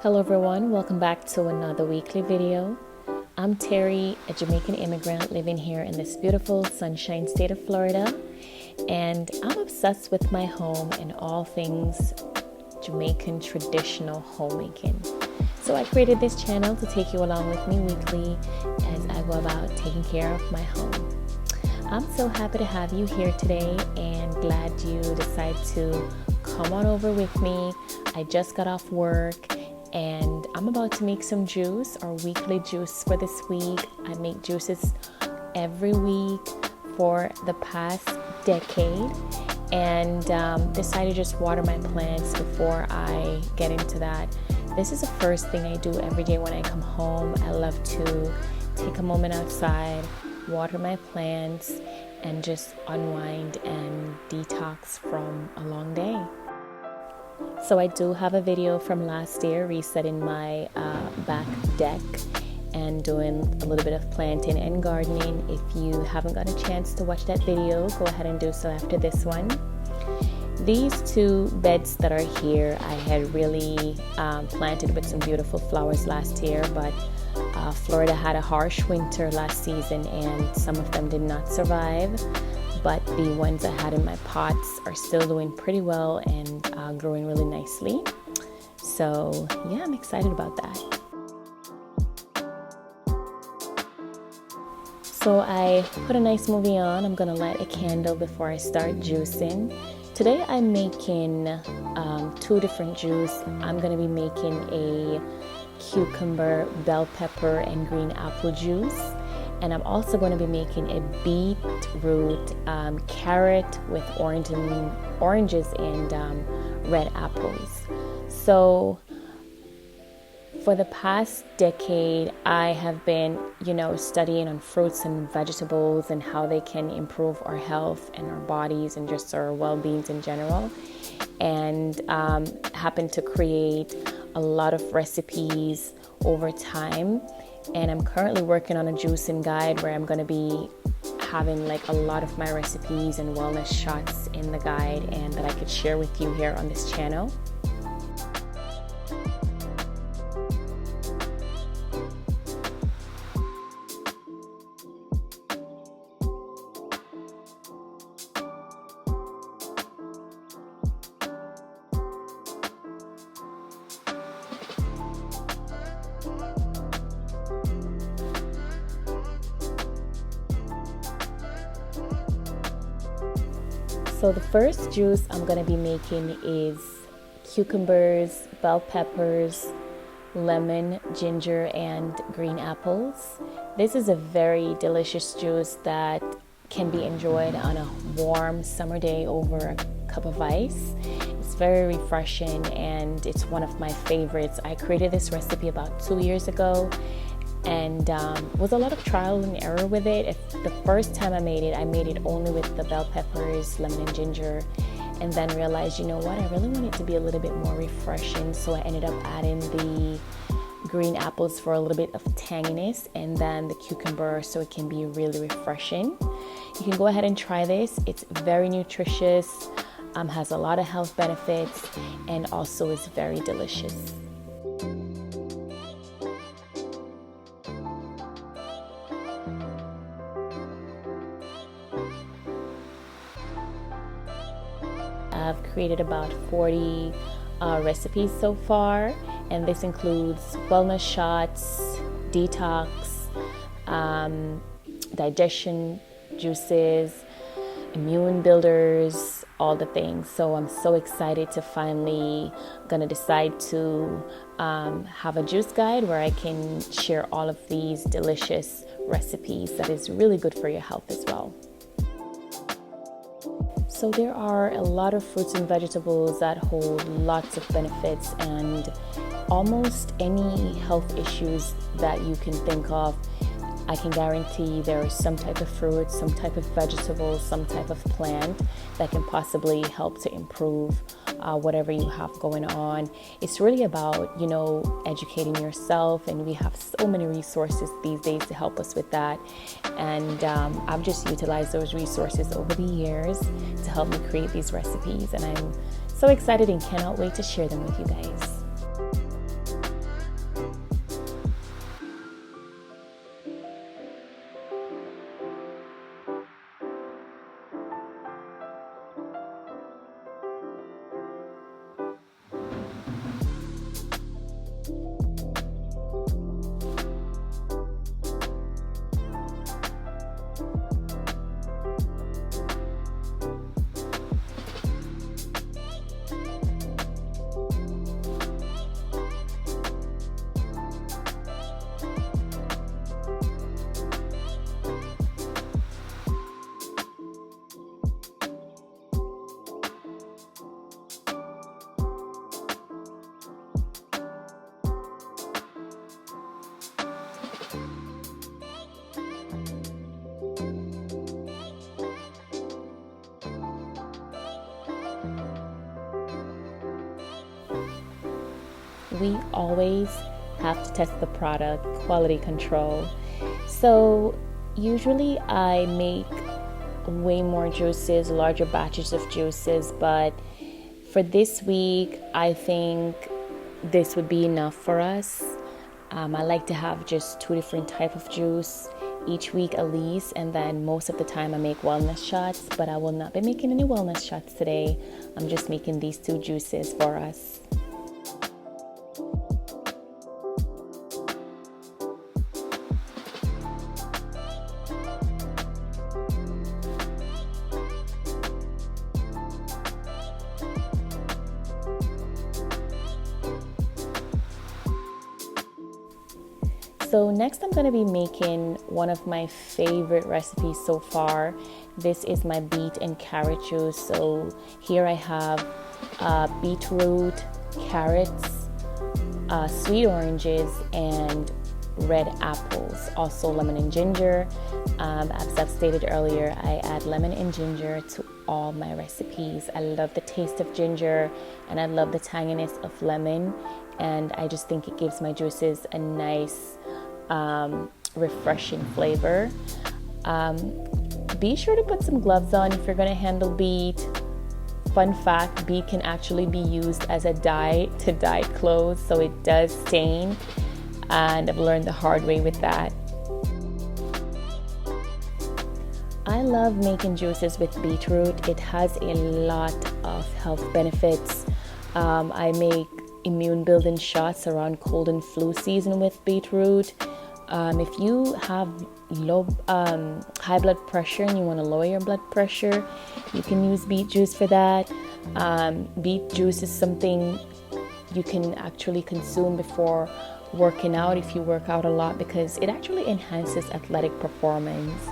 Hello everyone, welcome back to another weekly video. I'm Terry, a Jamaican immigrant living here in this beautiful sunshine state of Florida, and I'm obsessed with my home and all things Jamaican traditional homemaking. So I created this channel to take you along with me weekly as I go about taking care of my home. I'm so happy to have you here today and glad you decided to come on over with me. I just got off work and I'm about to make some juice, our weekly juice for this week. I make juices every week for the past decade and decided to just water my plants before I get into that. This is the first thing I do every day when I come home. I love to take a moment outside, water my plants, and just unwind and detox from a long day. So I do have a video from last year resetting my back deck and doing a little bit of planting and gardening. If you haven't got a chance to watch that video, go ahead and do so after this one. These two beds that are here, I had really planted with some beautiful flowers last year, but Florida had a harsh winter last season and some of them did not survive. But the ones I had in my pots are still doing pretty well and growing really nicely. So yeah, I'm excited about that. So I put a nice movie on. I'm gonna light a candle before I start juicing. Today I'm making two different juice. I'm gonna be making a cucumber, bell pepper, and green apple juice. And I'm also going to be making a beetroot, carrot with oranges and red apples. So for the past decade, I have been, studying on fruits and vegetables and how they can improve our health and our bodies and just our well-beings in general. And happened to create a lot of recipes over time. And I'm currently working on a juicing guide where I'm going to be having a lot of my recipes and wellness shots in the guide and that I could share with you here on this channel. So the first juice I'm going to be making is cucumbers, bell peppers, lemon, ginger, and green apples. This is a very delicious juice that can be enjoyed on a warm summer day over a cup of ice. It's very refreshing and it's one of my favorites. I created this recipe about 2 years ago and was a lot of trial and error with it. The first time I made it only with the bell peppers, lemon and ginger, and then realized, I really want it to be a little bit more refreshing, so I ended up adding the green apples for a little bit of tanginess and then the cucumber so it can be really refreshing. You can go ahead and try this. It's very nutritious, has a lot of health benefits, and also is very delicious. I've created about 40 recipes so far, and this includes wellness shots, detox, digestion juices, immune builders, all the things. So I'm so excited to finally gonna decide to have a juice guide where I can share all of these delicious recipes that is really good for your health as well. So there are a lot of fruits and vegetables that hold lots of benefits, and almost any health issues that you can think of, I can guarantee there is some type of fruit, some type of vegetable, some type of plant that can possibly help to improve whatever you have going on. It's really about, educating yourself, and we have so many resources these days to help us with that. And I've just utilized those resources over the years to help me create these recipes, and I'm so excited and cannot wait to share them with you guys. we always have to test the product, quality control. So usually I make way more juices, larger batches of juices, but for this week, I think this would be enough for us. I like to have just 2 different types of juice each week at least, and then most of the time I make wellness shots, but I will not be making any wellness shots today. I'm just making these 2 juices for us. So next I'm going to be making one of my favorite recipes so far. This is my beet and carrot juice. So here I have beetroot, carrots, sweet oranges, and red apples. Also lemon and ginger. As I've stated earlier, I add lemon and ginger to all my recipes. I love the taste of ginger and I love the tanginess of lemon. And I just think it gives my juices a nice refreshing flavor. Be sure to put some gloves on if you're going to handle beet. Fun fact, beet can actually be used as a dye to dye clothes, so it does stain, and I've learned the hard way with that. I love making juices with beetroot. It has a lot of health benefits. I make immune building shots around cold and flu season with beetroot. If you have high blood pressure and you want to lower your blood pressure, you can use beet juice for that. Beet juice is something you can actually consume before working out if you work out a lot, because it actually enhances athletic performance.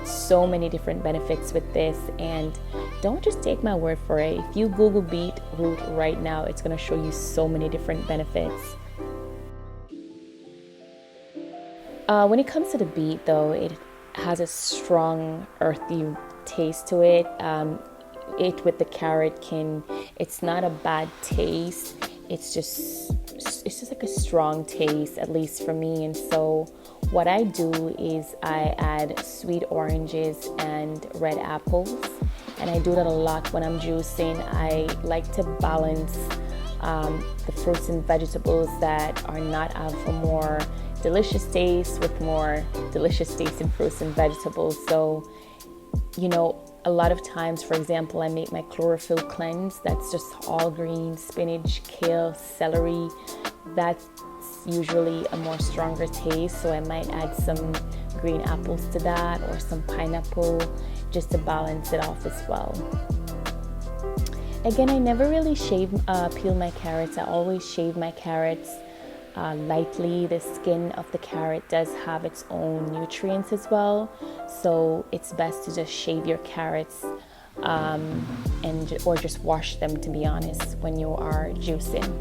So many different benefits with this, and don't just take my word for it. If you Google beetroot right now, it's going to show you so many different benefits. When it comes to the beet though, it has a strong earthy taste to it. It with the carrot it's not a bad taste. It's just like a strong taste, at least for me. And so what I do is I add sweet oranges and red apples, and I do that a lot when I'm juicing. I like to balance the fruits and vegetables that are not of a more delicious taste with more delicious taste in fruits and vegetables. So, a lot of times, for example, I make my chlorophyll cleanse. That's just all green, spinach, kale, celery. That's usually a more stronger taste, so I might add some green apples to that or some pineapple just to balance it off as well. Again, I never really peel my carrots. I always shave my carrots lightly. The skin of the carrot does have its own nutrients as well, so it's best to just shave your carrots or just wash them, to be honest, when you are juicing.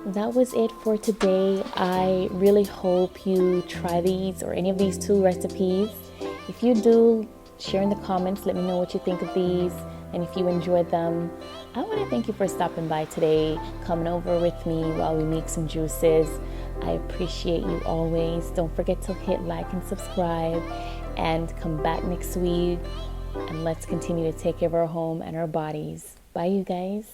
That was it for today. I really hope you try these or any of these 2 recipes. If you do, share in the comments. Let me know what you think of these and if you enjoyed them. I want to thank you for stopping by today, coming over with me while we make some juices. I appreciate you always. Don't forget to hit like and subscribe, and come back next week, and let's continue to take care of our home and our bodies. Bye, you guys.